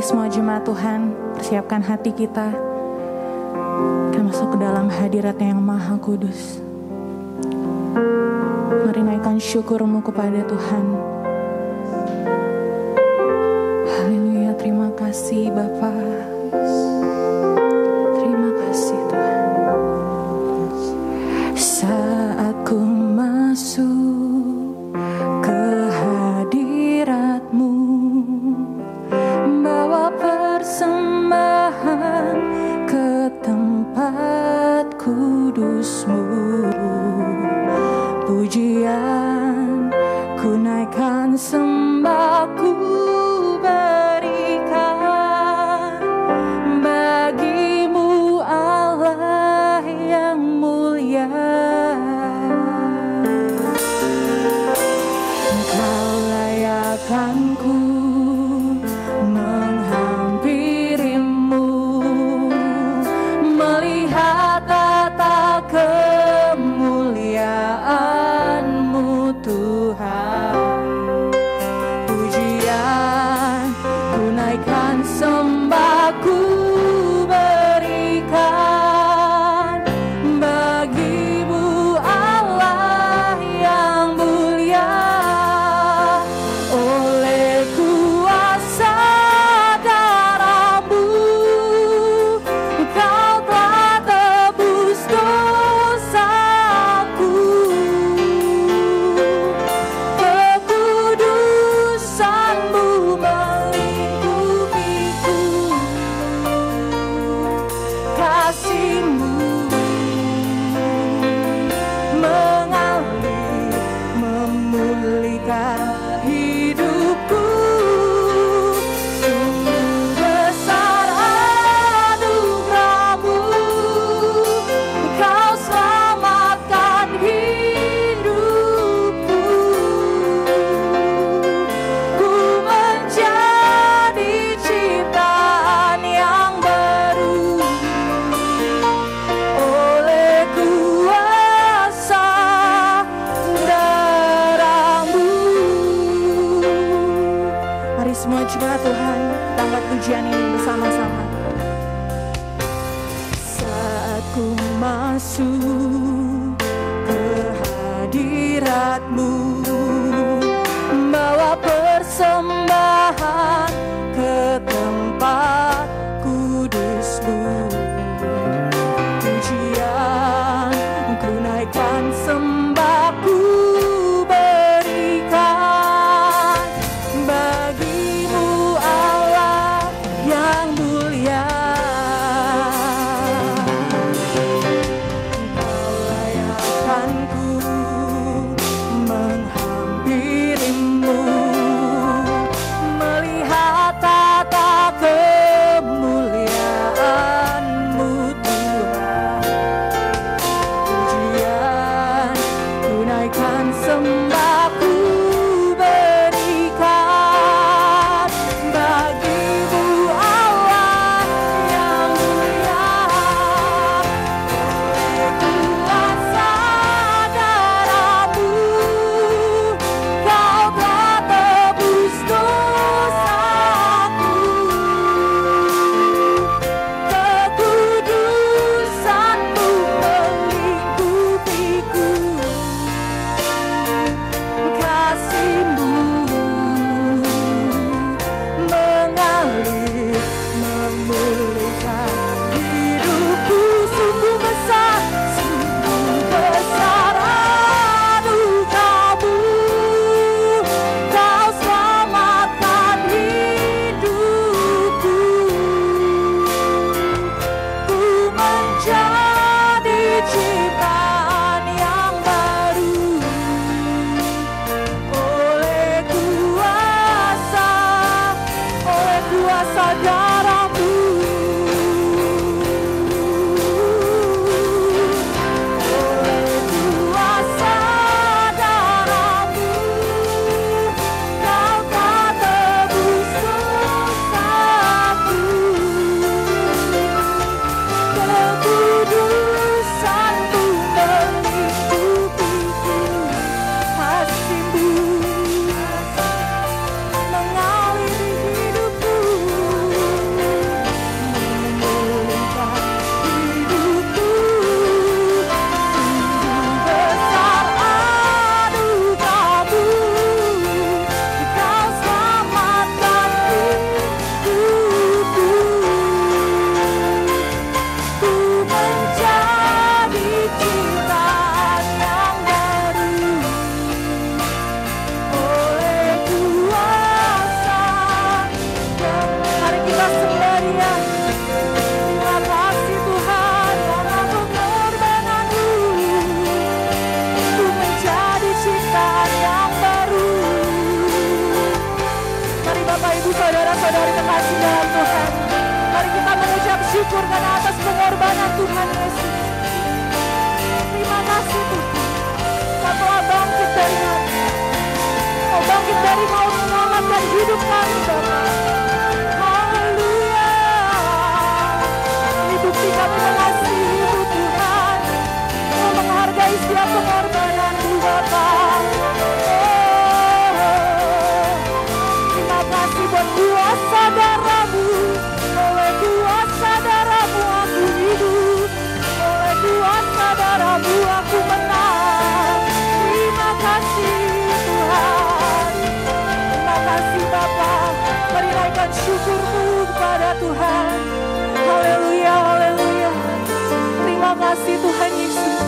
Mari semua jemaat Tuhan, persiapkan hati kita masuk ke dalam hadirat-Nya yang Maha Kudus. Mari naikkan syukurmu kepada Tuhan. Haleluya, terima kasih Bapa. Terima kasih Tuhan. Saat ku masuk ke hadirat-Mu, bawa persembahan ke tempat kudus-Mu, pujian ku naikkan, sembah ku berikan bagimu Allah yang mulia. Engkau layakkan ku menghampirimu, melihat tata kemuliaan-Mu Tuhan. Pujian ku naikkan, sembah ku berikan bagimu Allah yang mulia. Oleh kuasa darah-Mu, Kau telah tebus dosaku. Kekudusan-Mu melingkupiku, kasih-Mu mengalir memulihkan hidupku. Sungguh besar anugerah-Mu, Kau selamatkan hidupku. Ku menjadi ciptaan yang baru oleh kuasa darah-Mu. Mari semua jemaat Tuhan, kita angkat pujian ini bersama-sama. Saat ku masuk ke hadirat-Mu, bawa persembahan ke tempat kudus-Mu, pujian ku naikkan, sembah ku berikan bagimu Allah yang mulia. Kau layakkan-Ku menghampirimu, melihat tata kemuliaan-Mu Tuhan. Pujian ku naikkan, sembah ku berikan bagimu Allah yang mulia. Oleh kuasa darah-Mu, Kau telah tebus dosaku. Kekudusan-Mu melingkupiku, bersyukur karena atas pengorbanan Tuhan Yesus. Terima kasih Tuhan. Kau telah bangkit dari mati. Kau bangkit dari maut menyelamatkan hidup kami Bapa. Haleluya. Ini bukti kami mengasihi-Mu Tuhan. Kau menghargai setiap pengorbanan-Mu Bapa. Terima kasih buat kuasa darah-Mu. Oleh kuasa darah-Mu aku hidup. Oleh kuasa darah-Mu aku menang. Terima kasih Tuhan. Terima kasih Bapa. Mari naikkan syukur-Mu kepada Tuhan. Haleluya, haleluya. Terima kasih Tuhan Yesus.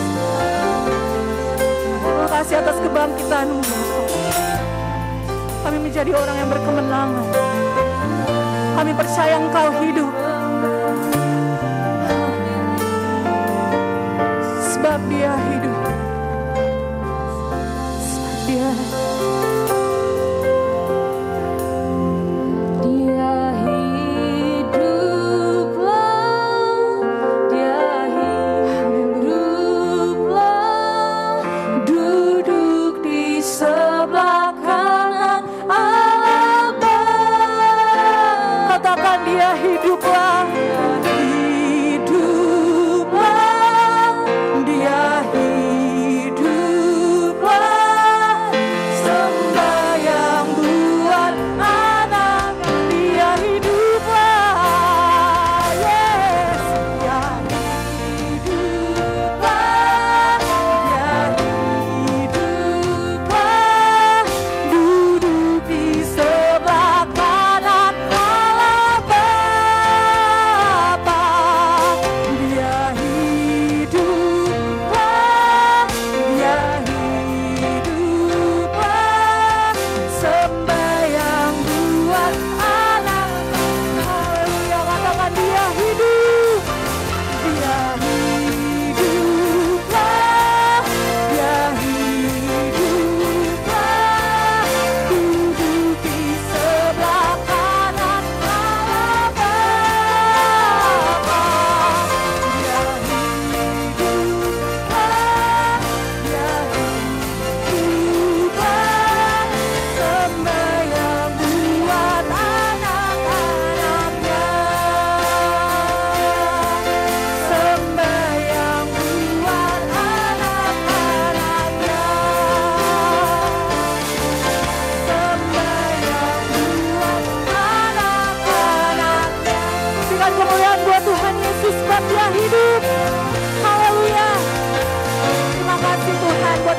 Terima kasih atas kebangkitan-Mu Bapa. Kami menjadi orang yang berkemenangan. Kami percaya Engkau hidup. Sebab Dia hidup. Sebab Dia hiduplah, hiduplah, Dia hiduplah, sembahyang buat anak, Dia hiduplah, yes, Dia hiduplah, duduk di sebelah kanan Allah Bapa.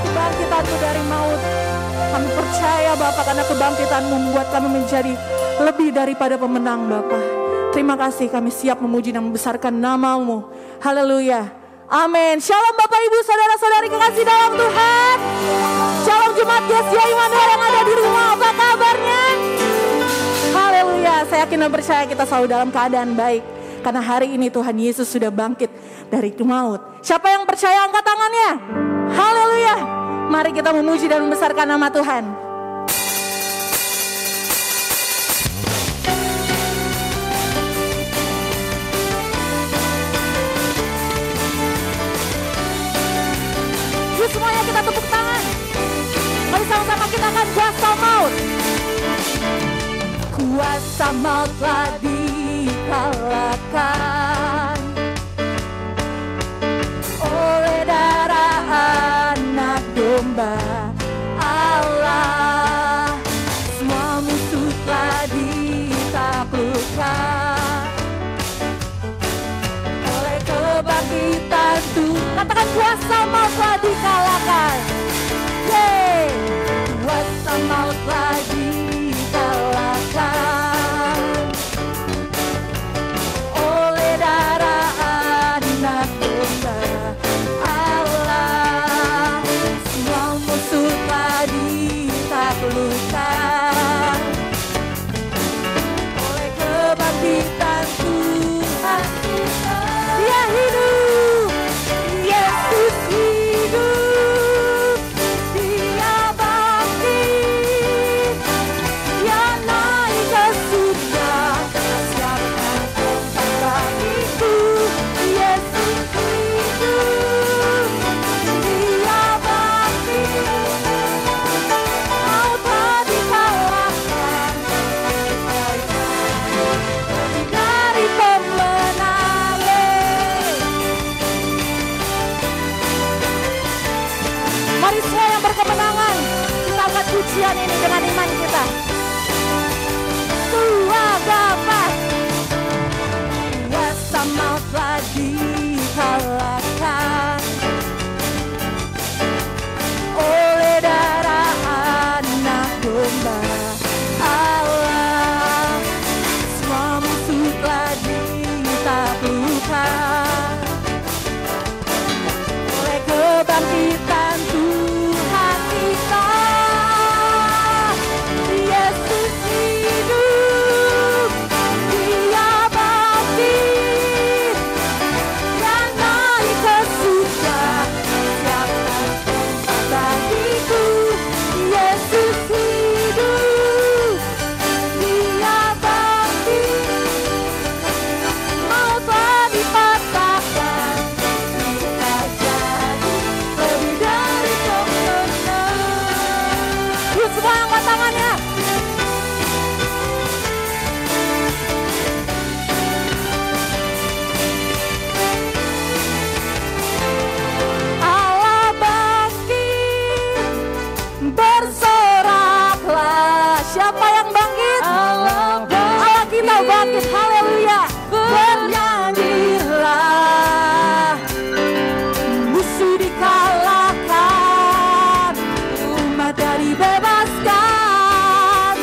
kebangkitan-Mu dari maut. Kami percaya Bapa, karena kebangkitan-Mu membuat kami menjadi lebih daripada pemenang Bapa. Terima kasih, kami siap memuji dan membesarkan nama-Mu. Haleluya. Amin. Shalom Bapak Ibu, saudara-saudari kekasih dalam Tuhan. Shalom Jemaat Yesus Immanuel yang ada di rumah, apa kabarnya? Haleluya. Saya yakin dan percaya kita selalu dalam keadaan baik. Karena hari ini Tuhan Yesus sudah bangkit dari maut. Siapa yang percaya angkat tangannya? Haleluya. Mari kita memuji dan membesarkan nama Tuhan. Yuk semuanya kita tepuk tangan. Mari sama-sama kita akan kuasa maut. Kuasa maut telah dikalahkan oleh darah anak domba Allah. Semua musuh telah ditaklukkan oleh kebangkitan Tuhan. Katakan kuasa maut telah dikalahkan. Yeay. Kuasa maut telah dikalahkan oleh darah anak domba Allah. Semua musuh telah ditaklukkan oleh kebangkitan Tuhan. Dia hidup, Yesus hidup. pujian ini dengan iman kita. Tuhan Bapa, kuasa maut telah dikalahkan oleh darah anak domba Allah. Semua musuh telah ditaklukkan oleh kebangkitan Tuhan kita. Yesus hidup, Dia bangkit dan naik ke surga. Siapkan tempat bagiku. Yesus hidup, Dia bangkit, maut telah dipatahkan, kita jadi lebih dari pemenang. Yuk semua angkat tangannya. Allah bangkit, bersoraklah. Siapa yang bangkit? Allah kita bangkit. Haleluya. Bernyanyilah, musuh dikalahkan, umat dari bebaskan.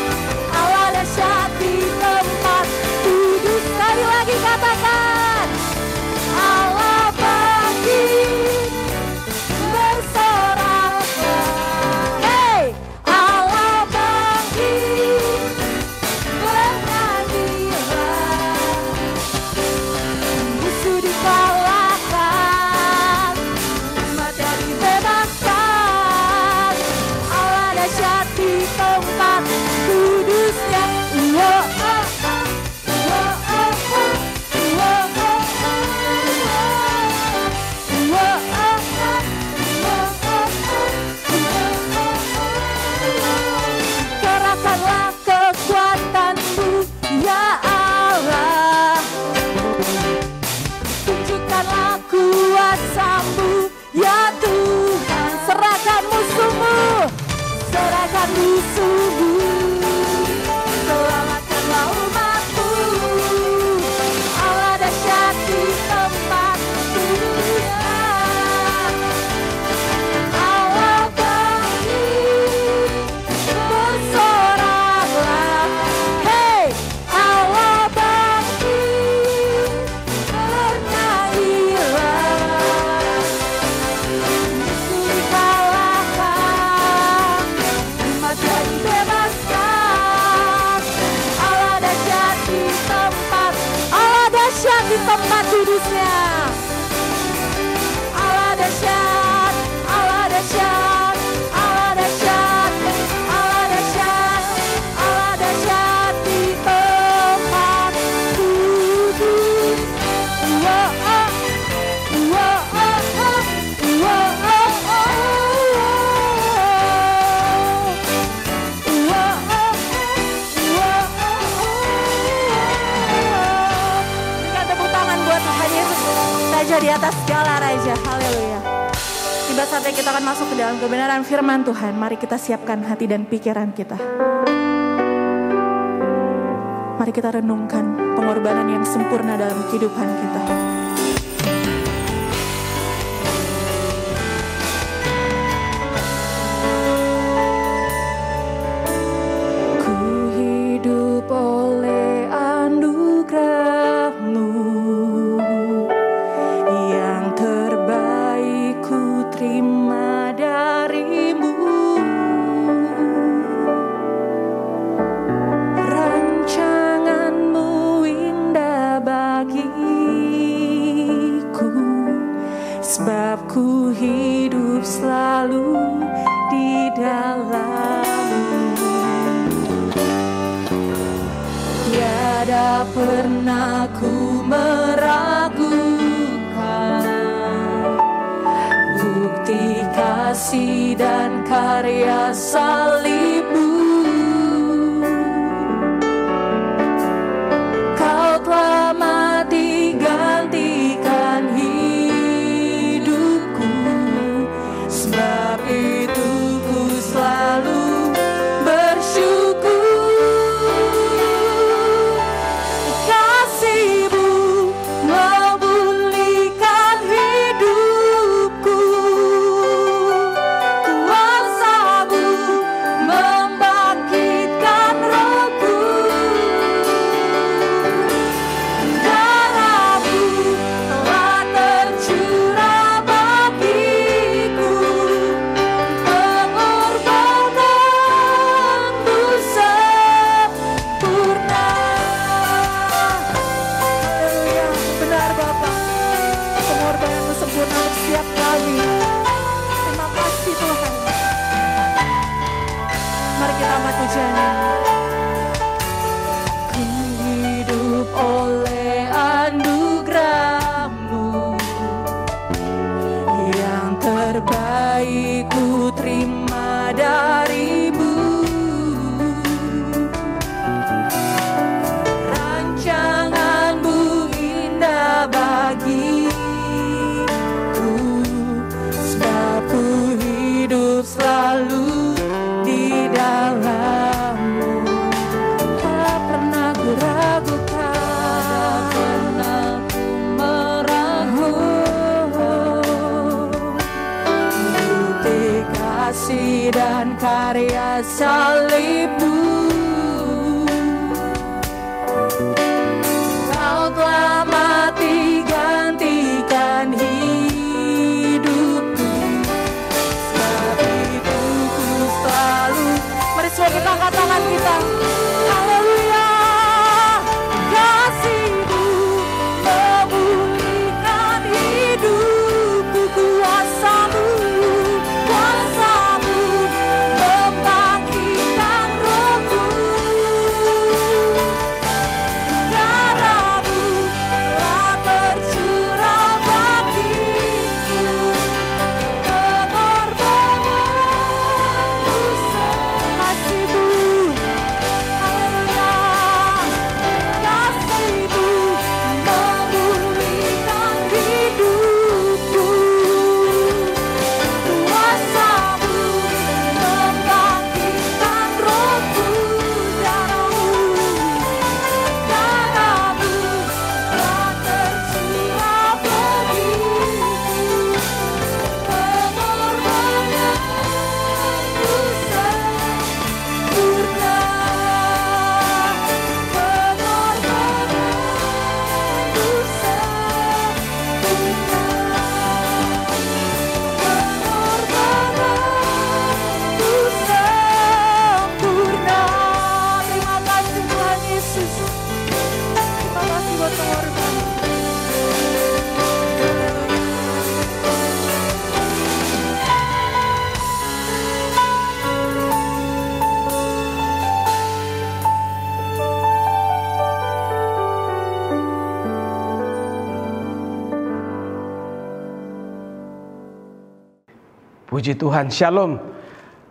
Allah dahsyat di tempat kudus. Sekali lagi katakan, Allah bangkit, bersoraklah. Hey, Allah bangkit, bernyanyilah, musuh dikalahkan, umat dari bebaskan. Allah dahsyat di tempat kudusnya. Kerahkanlah kekuatanmu ya Allah, tunjukkanlah kuasamu ya Tuhan. Serahkan musuhmu, serahkan musuhmu, selamatkanlah umatmu. Allah dahsyat di tempat kudusnya. Allah bangkit, bersoraklah. Hey, Allah bangkit, bernyanyilah, musuh dikalahkan, umat jadi bebaskan. Allah dahsyat di tempat, Allah dahsyat di tempat kudusnya. Allah dahsyat, Allah dahsyat, Allah dahsyat, Allah dahsyat, Allah dahsyat di tempat kudus. Berikan tepuk tangan buat Tuhan Yesus, Raja di atas segala raja. Haleluya. Tiba saatnya kita akan masuk ke dalam kebenaran firman Tuhan. Mari kita siapkan hati dan pikiran kita. Mari kita renungkan pengorbanan yang sempurna dalam kehidupan kita. Ku hidup oleh anugerah-Mu, yang terbaik ku terima dari-Mu. Rancangan-Mu indah bagiku, sebab ku hidup selalu di dalam-Mu. Tiada pernah ku meragukan bukti kasih dan karya salib-Mu. Kau telah mati gantikan hidupku, sebab itu ku selalu Selamat pujiannya. Ku hidup oleh anugerah-Mu, yang terbaik ku terima dari-Mu. Rancangan-Mu indah bagiku, sebab ku hidup selalu di dalam-Mu. Tak pernah ku ragukan, pernah ku meragu bukti kasih dan karya salib-Mu. Kau telah mati gantikan hidupku, sebab itu ku selalu. Mari semua kita angkat tangan kita. Haleluya. Kasih-Mu memulihkan hidupku, kuasa-Mu membangkitkan rohku. Darah-Mu telah tercurah bagiku, pengorbananmu kasih-Mu. Haleluya. Kasih-Mu memulihkan hidupku, kuasa-Mu membangkitkan rohku. Darah-Mu telah tercurah bagiku, pengorbananmu sempurna. Pengorbananmu sempurna. Terima kasih Tuhan Yesus. Terima kasih buat pengorbanan. Puji Tuhan, Shalom.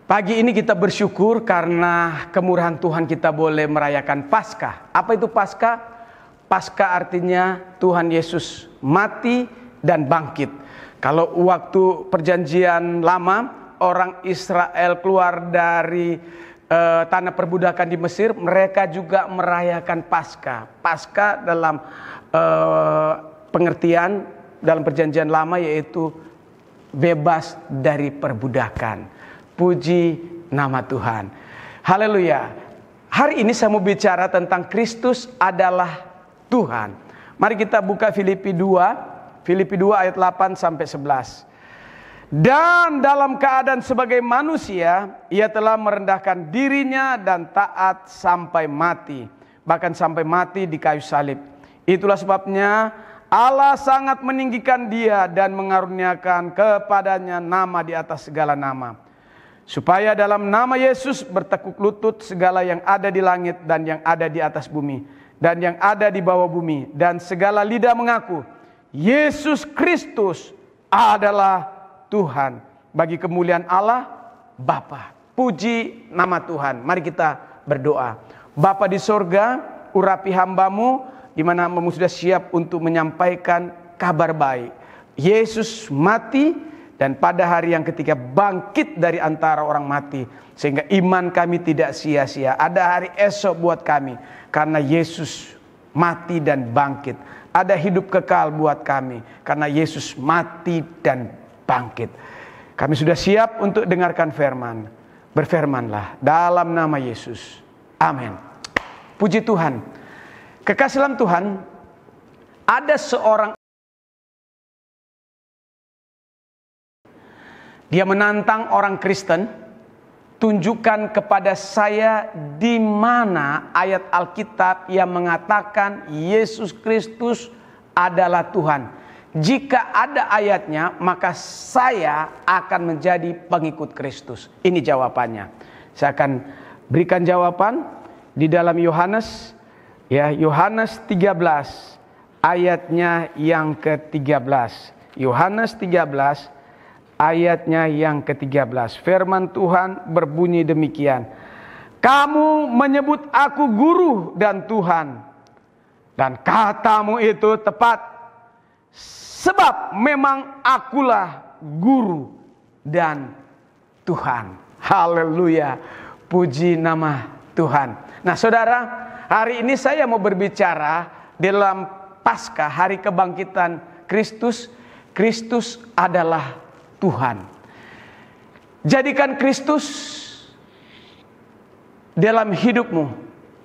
Pagi ini kita bersyukur karena kemurahan Tuhan kita boleh merayakan Paskah. Apa itu Paskah? Paskah artinya Tuhan Yesus mati dan bangkit. Kalau waktu perjanjian lama, orang Israel keluar dari tanah perbudakan di Mesir, mereka juga merayakan Paskah. Paskah dalam pengertian dalam perjanjian lama yaitu bebas dari perbudakan. Puji nama Tuhan. Haleluya. Hari ini saya mau bicara tentang Kristus adalah Tuhan. Mari kita buka Filipi 2. Filipi 2 ayat 8 sampai 11. Dan dalam keadaan sebagai manusia, ia telah merendahkan dirinya dan taat sampai mati. Bahkan sampai mati di kayu salib. Itulah sebabnya Allah sangat meninggikan dia dan mengaruniakan kepadanya nama di atas segala nama. Supaya dalam nama Yesus bertekuk lutut segala yang ada di langit dan yang ada di atas bumi. Dan yang ada di bawah bumi. Dan segala lidah mengaku, Yesus Kristus adalah Tuhan. Bagi kemuliaan Allah Bapa. Puji nama Tuhan. Mari kita berdoa. Bapa di sorga, urapi hamba-Mu, di mana hamba-Mu sudah siap untuk menyampaikan kabar baik. Yesus mati dan pada hari yang ketiga bangkit dari antara orang mati. Sehingga iman kami tidak sia-sia. Ada hari esok buat kami. Karena Yesus mati dan bangkit. Ada hidup kekal buat kami. Karena Yesus mati dan bangkit. Kami sudah siap untuk dengarkan firman. Berfirmanlah dalam nama Yesus. Amin. Puji Tuhan. Kekasih dalam Tuhan, ada seorang dia menantang orang Kristen, tunjukkan kepada saya di mana ayat Alkitab yang mengatakan Yesus Kristus adalah Tuhan. Jika ada ayatnya, maka saya akan menjadi pengikut Kristus. Ini jawabannya. Saya akan berikan jawaban di dalam Yohanes, ya, Yohanes 13 ayatnya yang ke-13. Yohanes 13 ayatnya yang ke-13. Firman Tuhan berbunyi demikian. Kamu menyebut aku guru dan Tuhan, dan katamu itu tepat, sebab memang akulah guru dan Tuhan. Haleluya, puji nama Tuhan. Nah saudara, hari ini saya mau berbicara dalam Paskah, hari kebangkitan Kristus. Kristus adalah Tuhan. Jadikan Kristus dalam hidupmu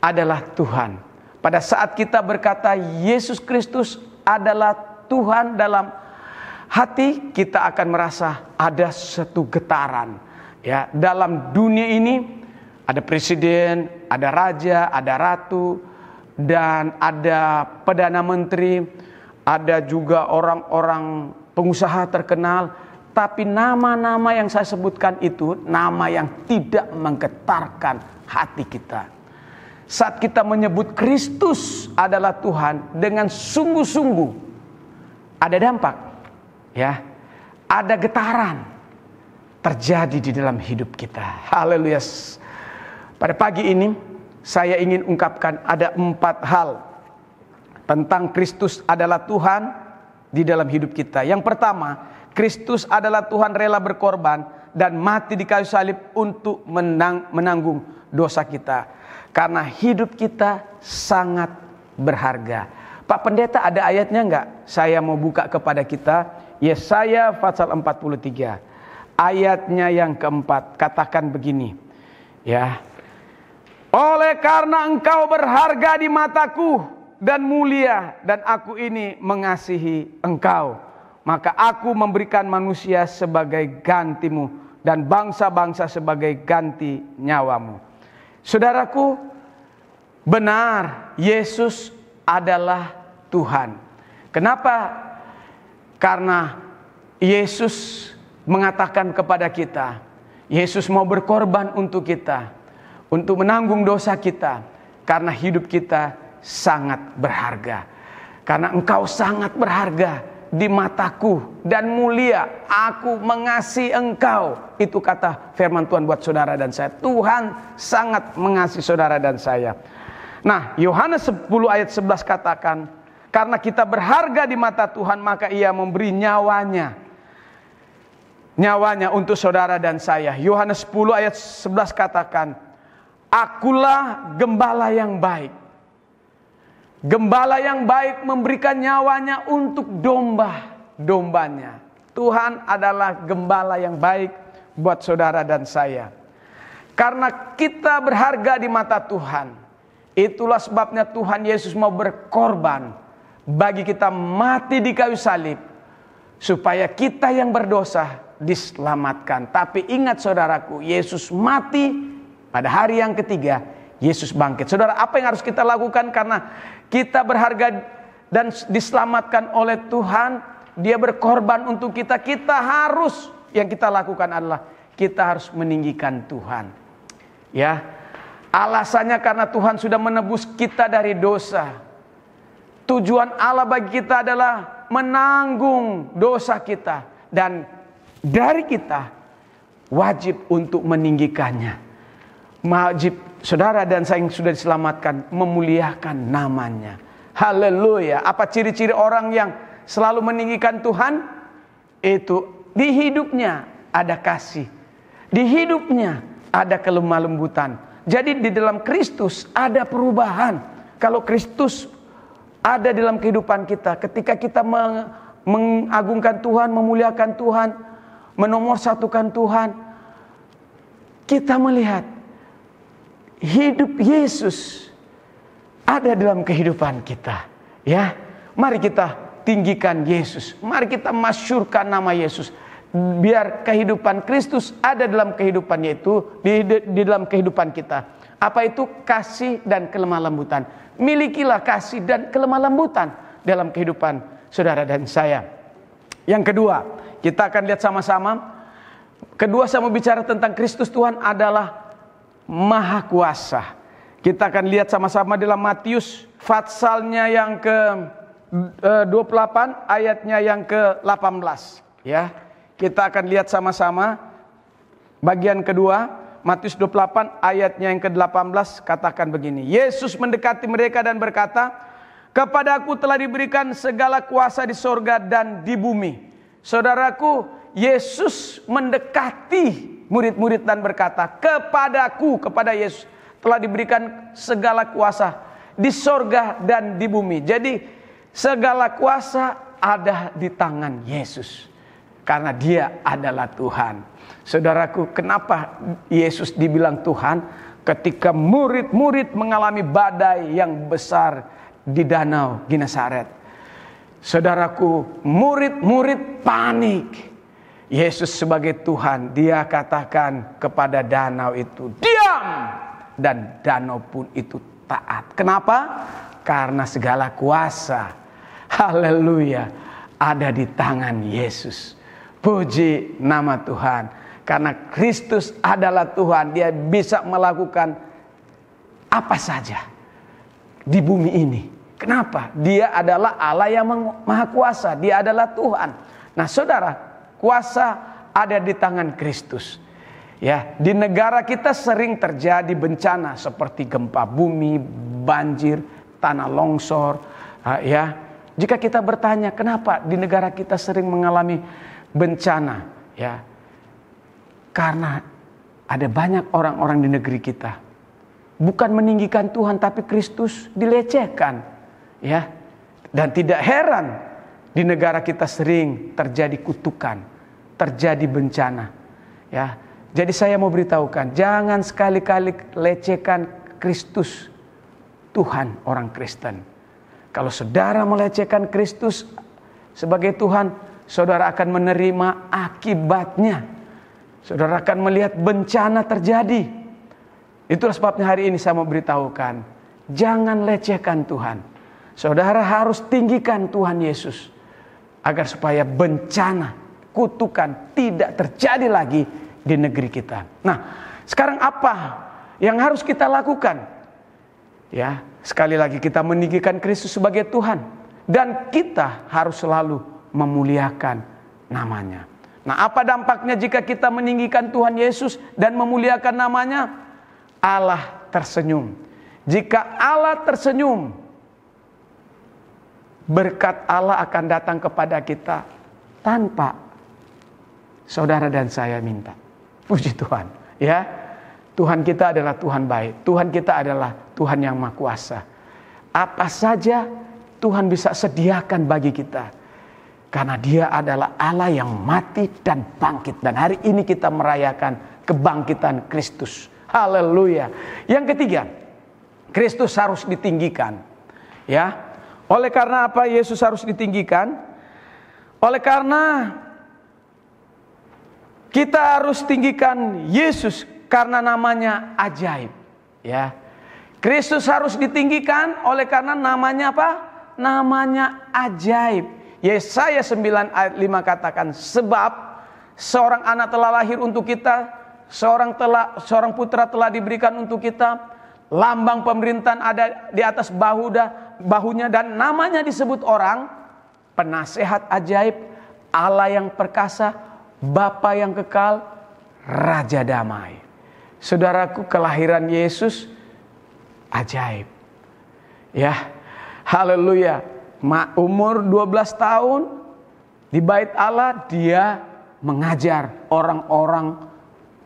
adalah Tuhan. Pada saat kita berkata Yesus Kristus adalah Tuhan dalam hati, kita akan merasa ada satu getaran. Ya, dalam dunia ini ada presiden, ada raja, ada ratu, dan ada perdana menteri, ada juga orang-orang pengusaha terkenal. Tapi nama-nama yang saya sebutkan itu nama yang tidak menggetarkan hati kita. Saat kita menyebut Kristus adalah Tuhan dengan sungguh-sungguh, ada dampak, ya, ada getaran terjadi di dalam hidup kita. Haleluya. Pada pagi ini saya ingin ungkapkan ada 4 hal tentang Kristus adalah Tuhan di dalam hidup kita. Yang pertama, Kristus adalah Tuhan rela berkorban dan mati di kayu salib untuk menanggung dosa kita. Karena hidup kita sangat berharga. Pak Pendeta, ada ayatnya enggak? Saya mau buka kepada kita. Yesaya pasal 43. Ayatnya yang keempat. Katakan begini. Ya. Oleh karena engkau berharga di mataku dan mulia, dan aku ini mengasihi engkau, maka aku memberikan manusia sebagai gantimu dan bangsa-bangsa sebagai ganti nyawamu. Saudaraku, benar Yesus adalah Tuhan. Kenapa? Karena Yesus mengatakan kepada kita, Yesus mau berkorban untuk kita, untuk menanggung dosa kita, karena hidup kita sangat berharga. Karena engkau sangat berharga di mataku dan mulia, aku mengasihi engkau. Itu kata firman Tuhan buat saudara dan saya. Tuhan sangat mengasihi saudara dan saya. Nah, Yohanes 10 ayat 11 katakan, karena kita berharga di mata Tuhan, maka ia memberi nyawanya untuk saudara dan saya. Yohanes 10 ayat 11 katakan, akulah gembala yang baik. Gembala yang baik memberikan nyawanya untuk domba-dombanya. Tuhan adalah gembala yang baik buat saudara dan saya. Karena kita berharga di mata Tuhan, itulah sebabnya Tuhan Yesus mau berkorban bagi kita, mati di kayu salib, supaya kita yang berdosa diselamatkan. Tapi ingat saudaraku, Yesus mati, pada hari yang ketiga Yesus bangkit. Saudara, apa yang harus kita lakukan? Karena kita berharga dan diselamatkan oleh Tuhan, Dia berkorban untuk kita. Yang kita lakukan adalah kita harus meninggikan Tuhan. Ya, alasannya karena Tuhan sudah menebus kita dari dosa. Tujuan Allah bagi kita adalah menanggung dosa kita, dan dari kita wajib untuk meninggikannya. Wajib saudara dan saya yang sudah diselamatkan memuliakan namanya. Haleluya. Apa ciri-ciri orang yang selalu meninggikan Tuhan? Itu di hidupnya ada kasih, di hidupnya ada kelemah lembutan. Jadi di dalam Kristus ada perubahan. Kalau Kristus ada dalam kehidupan kita, ketika kita mengagungkan Tuhan, memuliakan Tuhan, menomorsatukan Tuhan, kita melihat hidup Yesus ada dalam kehidupan kita. Ya, mari kita tinggikan Yesus. Mari kita masyurkan nama Yesus. Biar kehidupan Kristus ada dalam kehidupannya itu, di dalam kehidupan kita. Apa itu? Kasih dan kelemah lembutan. Milikilah kasih dan kelemah lembutan dalam kehidupan saudara dan saya. Yang kedua, kita akan lihat sama-sama. Kedua, saya mau bicara tentang Kristus Tuhan adalah Maha Kuasa. Kita akan lihat sama-sama dalam Matius passalnya yang ke 28 ayatnya yang ke 18 ya. Kita akan lihat sama-sama bagian kedua, Matius 28 ayatnya yang ke-18 katakan begini. Yesus mendekati mereka dan berkata, "Kepadaku telah diberikan segala kuasa di sorga dan di bumi." Saudaraku, Yesus mendekati murid-murid dan berkata, kepada Yesus telah diberikan segala kuasa di sorga dan di bumi. Jadi segala kuasa ada di tangan Yesus. Karena dia adalah Tuhan. Saudaraku, kenapa Yesus dibilang Tuhan? Ketika murid-murid mengalami badai yang besar di danau Genesaret. Saudaraku, murid-murid panik. Yesus sebagai Tuhan, dia katakan kepada danau itu, diam! Dan danau pun itu taat. Kenapa? Karena segala kuasa, haleluya, ada di tangan Yesus. Puji nama Tuhan. Karena Kristus adalah Tuhan, dia bisa melakukan apa saja di bumi ini. Kenapa? Dia adalah Allah yang maha kuasa, dia adalah Tuhan. Nah saudara, kuasa ada di tangan Kristus. Ya, di negara kita sering terjadi bencana seperti gempa bumi, banjir, tanah longsor. Ya, jika kita bertanya kenapa di negara kita sering mengalami bencana, ya, karena ada banyak orang-orang di negeri kita bukan meninggikan Tuhan, tapi Kristus dilecehkan, ya, dan tidak heran di negara kita sering terjadi kutukan, terjadi bencana, ya. Jadi saya mau beritahukan, jangan sekali-kali lecehkan Kristus, Tuhan orang Kristen. Kalau saudara melecehkan Kristus sebagai Tuhan, saudara akan menerima akibatnya. Saudara akan melihat bencana terjadi. Itulah sebabnya hari ini saya mau beritahukan, jangan lecehkan Tuhan. Saudara harus tinggikan Tuhan Yesus, agar supaya bencana, kutukan tidak terjadi lagi di negeri kita. Nah, sekarang apa yang harus kita lakukan? Ya, sekali lagi kita meninggikan Kristus sebagai Tuhan, dan kita harus selalu memuliakan namanya. Nah, apa dampaknya jika kita meninggikan Tuhan Yesus dan memuliakan namanya? Allah tersenyum. Jika Allah tersenyum, berkat Allah akan datang kepada kita tanpa saudara dan saya minta. Puji Tuhan, ya. Tuhan kita adalah Tuhan baik. Tuhan kita adalah Tuhan yang Maha Kuasa. Apa saja Tuhan bisa sediakan bagi kita. Karena dia adalah Allah yang mati dan bangkit. Dan hari ini kita merayakan kebangkitan Kristus. Haleluya. Yang ketiga, Kristus harus ditinggikan. Ya. Oleh karena apa Yesus harus ditinggikan? Oleh karena kita harus tinggikan Yesus karena namanya ajaib. Ya. Kristus harus ditinggikan oleh karena namanya apa? Namanya ajaib. Yesaya 9 ayat 5 katakan, sebab seorang anak telah lahir untuk kita, seorang putra telah diberikan untuk kita, lambang pemerintahan ada di atas bahunya, dan namanya disebut orang penasehat ajaib, Allah yang perkasa, Bapa yang kekal, Raja damai. Saudaraku, kelahiran Yesus ajaib. Ya, haleluya. Umur 12 tahun di bait Allah, dia mengajar orang-orang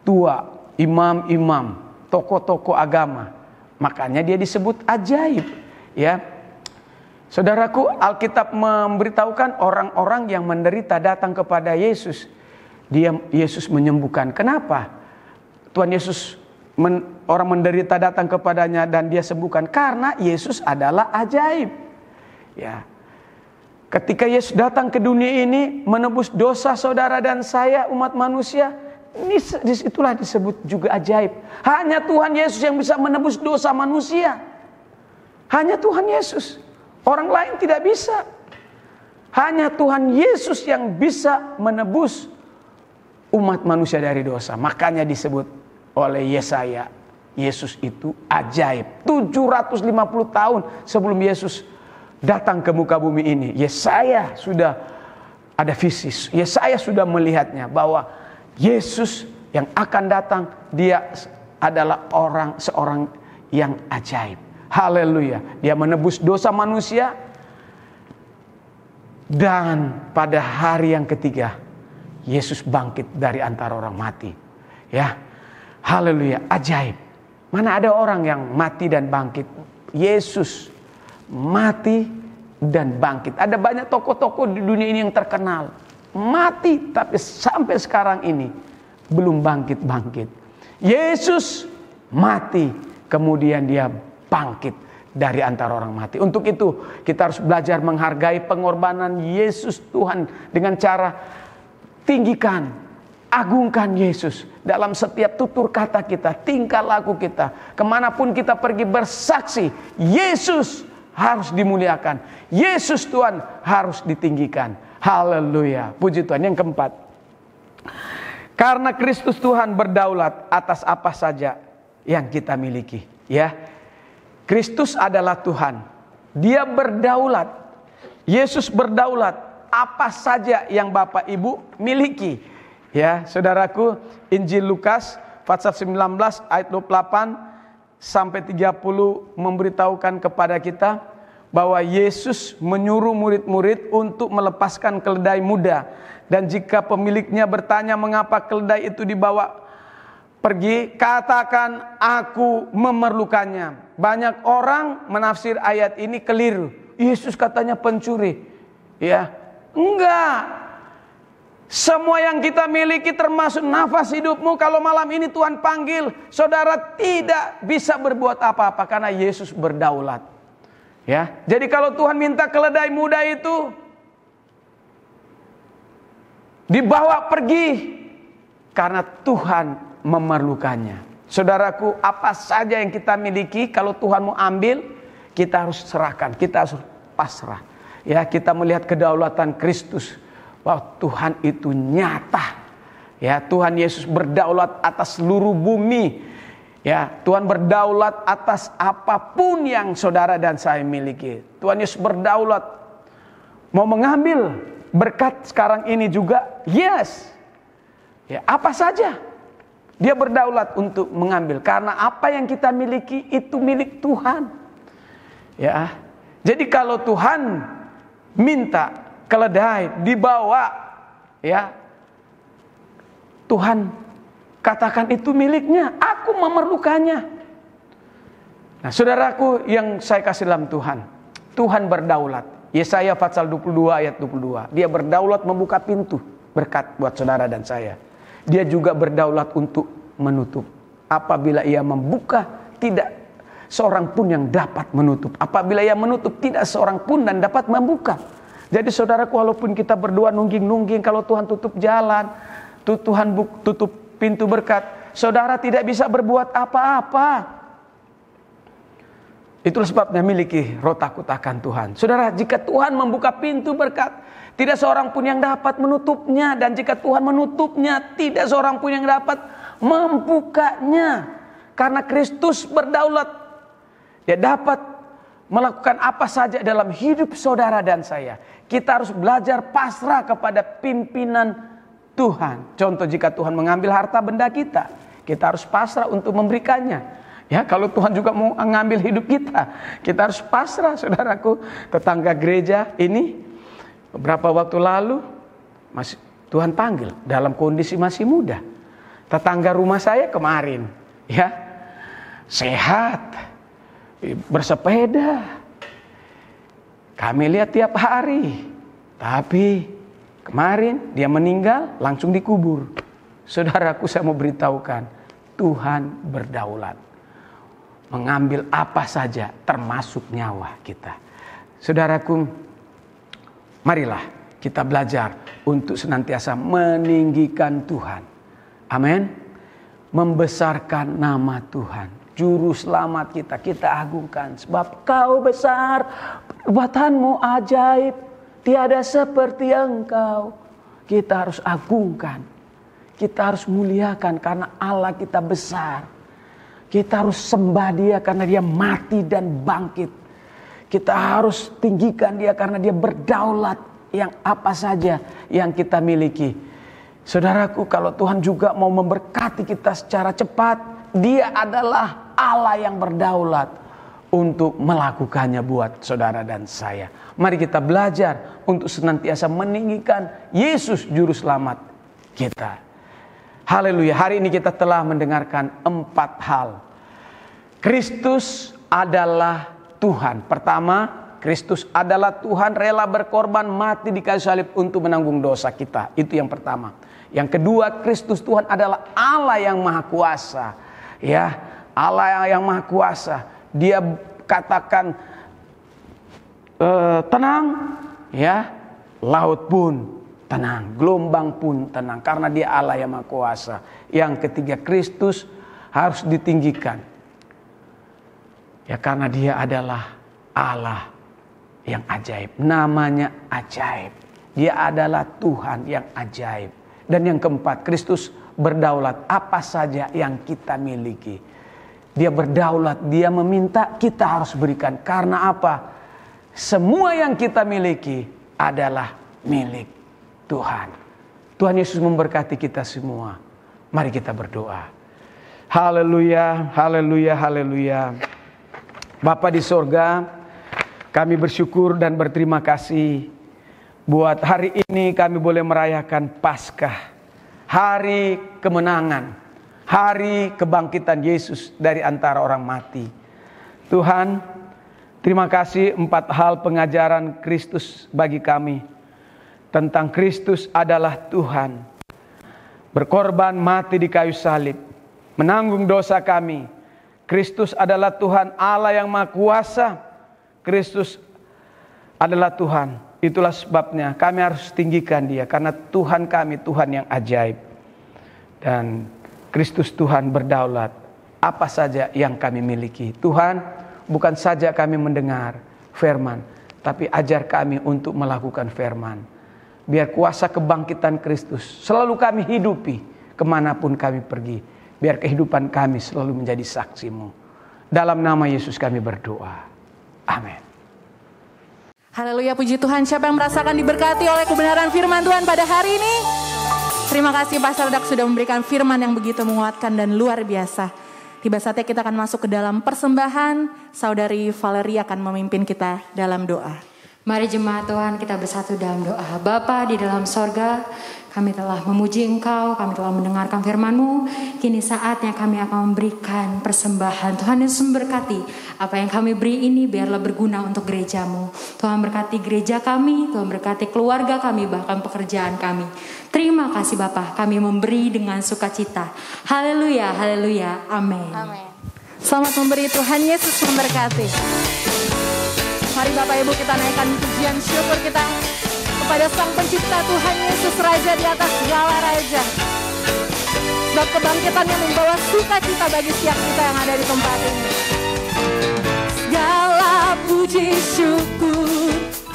tua, imam-imam, tokoh-tokoh agama. Makanya dia disebut ajaib, ya. Saudaraku, Alkitab memberitahukan orang-orang yang menderita datang kepada Yesus. Yesus menyembuhkan. Kenapa? Tuhan Yesus orang menderita datang kepadanya dan dia sembuhkan karena Yesus adalah ajaib. Ya. Ketika Yesus datang ke dunia ini menebus dosa saudara dan saya, umat manusia, itulah disebut juga ajaib. Hanya Tuhan Yesus yang bisa menebus dosa manusia. Hanya Tuhan Yesus. Orang lain tidak bisa. Hanya Tuhan Yesus yang bisa menebus umat manusia dari dosa. Makanya disebut oleh Yesaya, Yesus itu ajaib. 750 tahun sebelum Yesus datang ke muka bumi ini, Yesaya sudah ada visi, Yesaya sudah melihatnya bahwa Yesus yang akan datang, dia adalah seorang yang ajaib. Haleluya. Dia menebus dosa manusia, dan pada hari yang ketiga Yesus bangkit dari antara orang mati. Ya. Haleluya, ajaib. Mana ada orang yang mati dan bangkit? Yesus mati dan bangkit. Ada banyak tokoh-tokoh di dunia ini yang terkenal, mati tapi sampai sekarang ini belum bangkit-bangkit. Yesus mati, kemudian dia bangkit dari antara orang mati. Untuk itu kita harus belajar menghargai pengorbanan Yesus Tuhan dengan cara tinggikan, agungkan Yesus dalam setiap tutur kata kita, tingkah laku kita. Kemanapun kita pergi bersaksi, Yesus harus dimuliakan, Yesus Tuhan harus ditinggikan. Haleluya, puji Tuhan. Yang keempat, karena Kristus Tuhan berdaulat atas apa saja yang kita miliki. Ya, Kristus adalah Tuhan, Dia berdaulat. Yesus berdaulat apa saja yang Bapak Ibu miliki. Ya, saudaraku, Injil Lukas pasal 19 ayat 28 sampai 30 memberitahukan kepada kita bahwa Yesus menyuruh murid-murid untuk melepaskan keledai muda, dan jika pemiliknya bertanya mengapa keledai itu dibawa pergi, katakan aku memerlukannya. Banyak orang menafsir ayat ini keliru. Yesus katanya pencuri. Ya, enggak. Semua yang kita miliki termasuk nafas hidupmu, kalau malam ini Tuhan panggil, saudara tidak bisa berbuat apa-apa karena Yesus berdaulat. Ya, jadi kalau Tuhan minta keledai muda itu dibawa pergi karena Tuhan memerlukannya. Saudaraku, apa saja yang kita miliki, kalau Tuhan mau ambil, kita harus serahkan, kita harus pasrah. Ya, kita melihat kedaulatan Kristus, bahwa Tuhan itu nyata. Ya, Tuhan Yesus berdaulat atas seluruh bumi. Ya, Tuhan berdaulat atas apapun yang saudara dan saya miliki. Tuhan Yesus berdaulat mau mengambil berkat sekarang ini juga. Yes. Ya, apa saja Dia berdaulat untuk mengambil, karena apa yang kita miliki itu milik Tuhan. Ya. Jadi kalau Tuhan minta keledai dibawa, ya, Tuhan katakan itu miliknya, aku memerlukannya. Nah, saudaraku yang saya kasih dalam Tuhan, Tuhan berdaulat. Yesaya pasal 22 ayat 22. Dia berdaulat membuka pintu berkat buat saudara dan saya. Dia juga berdaulat untuk menutup. Apabila Ia membuka, tidak seorang pun yang dapat menutup. Apabila Ia menutup, tidak seorang pun dan dapat membuka. Jadi saudaraku, walaupun kita berdua nungging-nungging, kalau Tuhan tutup jalan, Tuhan tutup pintu berkat, saudara tidak bisa berbuat apa-apa. Itulah sebabnya miliki roh takut akan Tuhan. Saudara, jika Tuhan membuka pintu berkat, tidak seorang pun yang dapat menutupnya. Dan jika Tuhan menutupnya, tidak seorang pun yang dapat membukanya. Karena Kristus berdaulat, Dia dapat melakukan apa saja dalam hidup saudara dan saya. Kita harus belajar pasrah kepada pimpinan Tuhan. Contoh, jika Tuhan mengambil harta benda kita, kita harus pasrah untuk memberikannya. Ya, kalau Tuhan juga mau mengambil hidup kita harus pasrah, saudaraku. Tetangga gereja ini beberapa waktu lalu Tuhan panggil dalam kondisi masih muda. Tetangga rumah saya kemarin, ya, sehat, bersepeda, kami lihat tiap hari. Tapi kemarin dia meninggal, langsung dikubur. Saudaraku, saya mau beritahukan, Tuhan berdaulat mengambil apa saja, termasuk nyawa kita. Saudaraku, marilah kita belajar untuk senantiasa meninggikan Tuhan. Amin. Membesarkan nama Tuhan, Juru Selamat kita, kita agungkan. Sebab Kau besar, perbuatanmu ajaib, tiada seperti Engkau. Kita harus agungkan, kita harus muliakan, karena Allah kita besar. Kita harus sembah dia karena dia mati dan bangkit. Kita harus tinggikan dia karena dia berdaulat yang apa saja yang kita miliki. Saudaraku, kalau Tuhan juga mau memberkati kita secara cepat, dia adalah Allah yang berdaulat untuk melakukannya buat saudara dan saya. Mari kita belajar untuk senantiasa meninggikan Yesus Juru Selamat kita. Haleluya. Hari ini kita telah mendengarkan 4 hal. Kristus adalah Tuhan. Pertama, Kristus adalah Tuhan, rela berkorban mati di kayu salib untuk menanggung dosa kita. Itu yang pertama. Yang kedua, Kristus Tuhan adalah Allah yang Maha Kuasa. Ya, Allah yang Maha Kuasa. Dia katakan tenang, ya, laut pun tenang, gelombang pun tenang, karena dia Allah yang Maha Kuasa. Yang ketiga, Kristus harus ditinggikan, ya, karena dia adalah Allah yang ajaib, namanya ajaib. Dia adalah Tuhan yang ajaib. Dan yang keempat, Kristus berdaulat apa saja yang kita miliki. Dia berdaulat, dia meminta, kita harus berikan. Karena apa? Semua yang kita miliki adalah milik Tuhan. Tuhan Yesus memberkati kita semua. Mari kita berdoa. Haleluya, haleluya, haleluya. Bapa di sorga, kami bersyukur dan berterima kasih buat hari ini kami boleh merayakan Paskah. Hari kemenangan, hari kebangkitan Yesus dari antara orang mati. Tuhan, terima kasih 4 hal pengajaran Kristus bagi kami. Tentang Kristus adalah Tuhan, berkorban mati di kayu salib, menanggung dosa kami. Kristus adalah Tuhan Allah yang Maha Kuasa. Kristus adalah Tuhan. Itulah sebabnya kami harus tinggikan dia, karena Tuhan kami Tuhan yang ajaib. Dan Kristus Tuhan berdaulat apa saja yang kami miliki. Tuhan, bukan saja kami mendengar firman, tapi ajar kami untuk melakukan firman. Biar kuasa kebangkitan Kristus selalu kami hidupi kemanapun kami pergi. Biar kehidupan kami selalu menjadi saksi-Mu. Dalam nama Yesus kami berdoa. Amin. Haleluya, puji Tuhan. Siapa yang merasakan diberkati oleh kebenaran firman Tuhan pada hari ini? Terima kasih Pastor Dak sudah memberikan firman yang begitu menguatkan dan luar biasa. Tiba saatnya kita akan masuk ke dalam persembahan. Saudari Valeria akan memimpin kita dalam doa. Mari jemaat Tuhan kita bersatu dalam doa. Bapa di dalam sorga, kami telah memuji Engkau, kami telah mendengarkan firman-Mu. Kini saatnya kami akan memberikan persembahan. Tuhan Yesus memberkati apa yang kami beri ini biarlah berguna untuk gereja-Mu. Tuhan berkati gereja kami, Tuhan berkati keluarga kami, bahkan pekerjaan kami. Terima kasih Bapa, kami memberi dengan sukacita. Haleluya, haleluya, amin. Amin. Selamat memberi, Tuhan Yesus memberkati. Mari Bapak Ibu kita naikkan pujian syukur kita kepada Sang Pencipta Tuhan Yesus, Raja di atas segala raja. Sebab kebangkitannya membawa sukacita bagi setiap kita yang ada di tempat ini. Segala puji syukur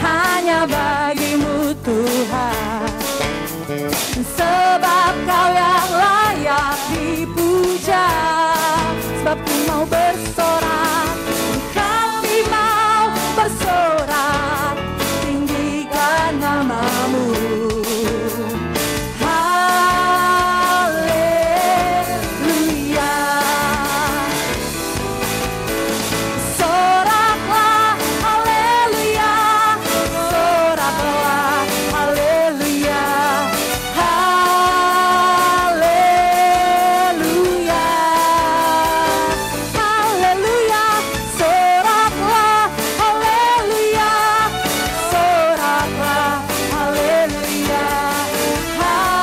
hanya bagi-Mu Tuhan, sebab Kau yang layak dipuja. Sebab Ku mau bersorak, kami mau bersorak, tinggikan nama-Mu. Haleluya. Soraklah, haleluya. Soraklah, haleluya. Haleluya. Haleluya. Soraklah, haleluya. Soraklah, haleluya. Haleluya.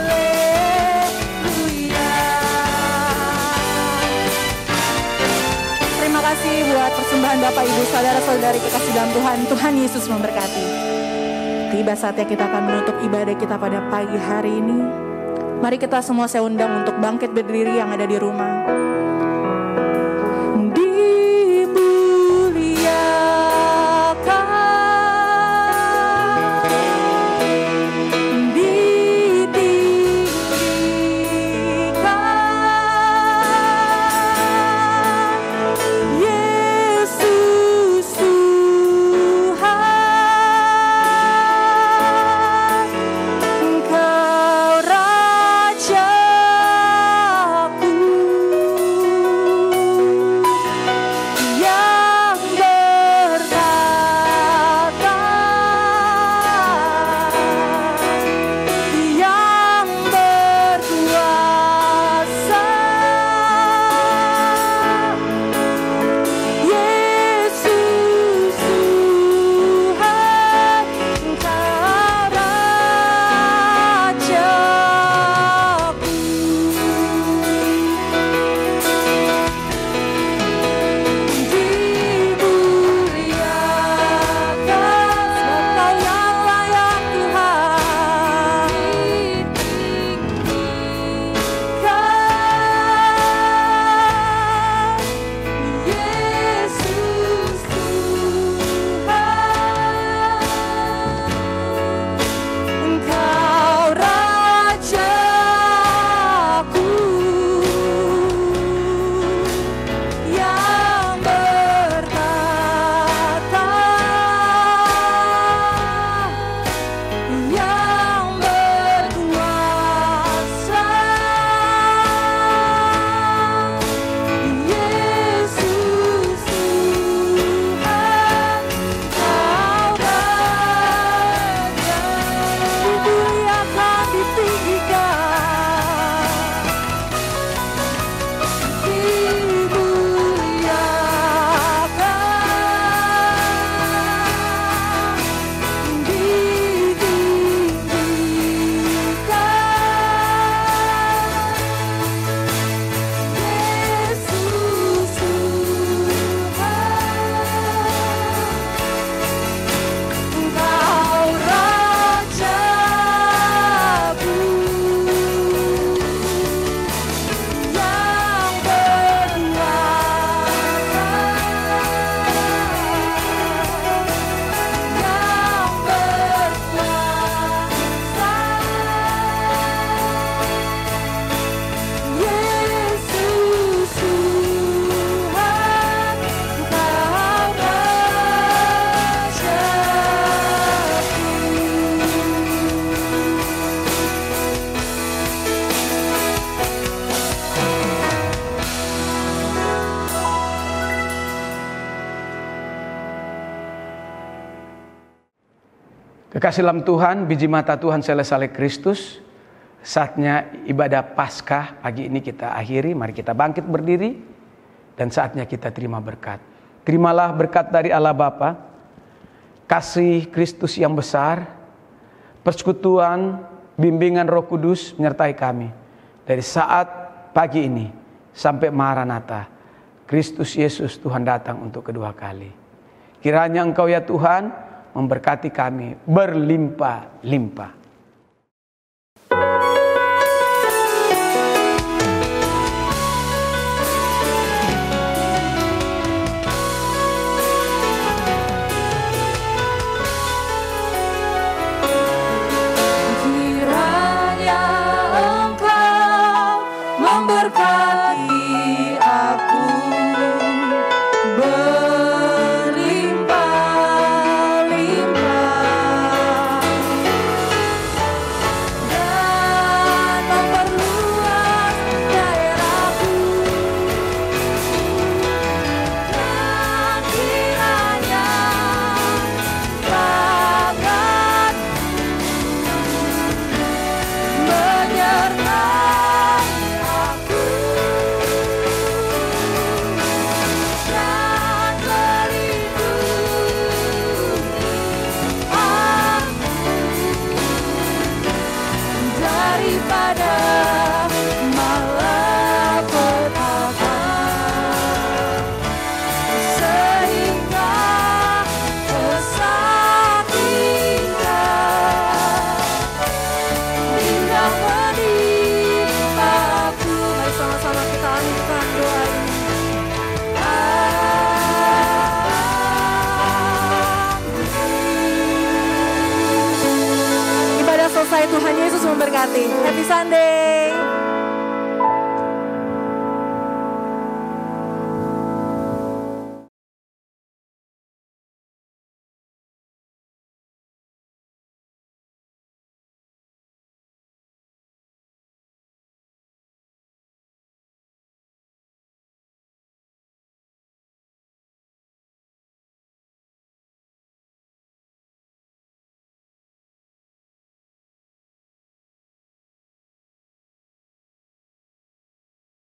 Haleluya. Terima kasih buat persembahan Bapak Ibu saudara-saudari kekasih dalam Tuhan. Tuhan Yesus memberkati. Tiba saatnya kita akan menutup ibadah kita pada pagi hari ini. Mari kita semua saya undang untuk bangkit berdiri yang ada di rumah. Kekasih dalam Tuhan, biji mata Tuhan selesai Kristus. Saatnya ibadah Paskah pagi ini kita akhiri. Mari kita bangkit berdiri dan saatnya kita terima berkat. Terimalah berkat dari Allah Bapa, kasih Kristus yang besar, persekutuan, bimbingan Roh Kudus menyertai kami dari saat pagi ini sampai Maranatha. Kristus Yesus Tuhan datang untuk kedua kali. Kiranya Engkau ya Tuhan memberkati kami berlimpah-limpah. Kiranya Engkau memberkati aku berlimpah-limpah dan memperluas daerahku, dan kiranya tangan menyertai aku dan melindungi aku daripada malapetaka, sehingga kesakitan tidak menimpa aku. Mari sama-sama kita aminkan doa ini. Ibadah selesai, Tuhan Yesus memberkati. Happy Sunday.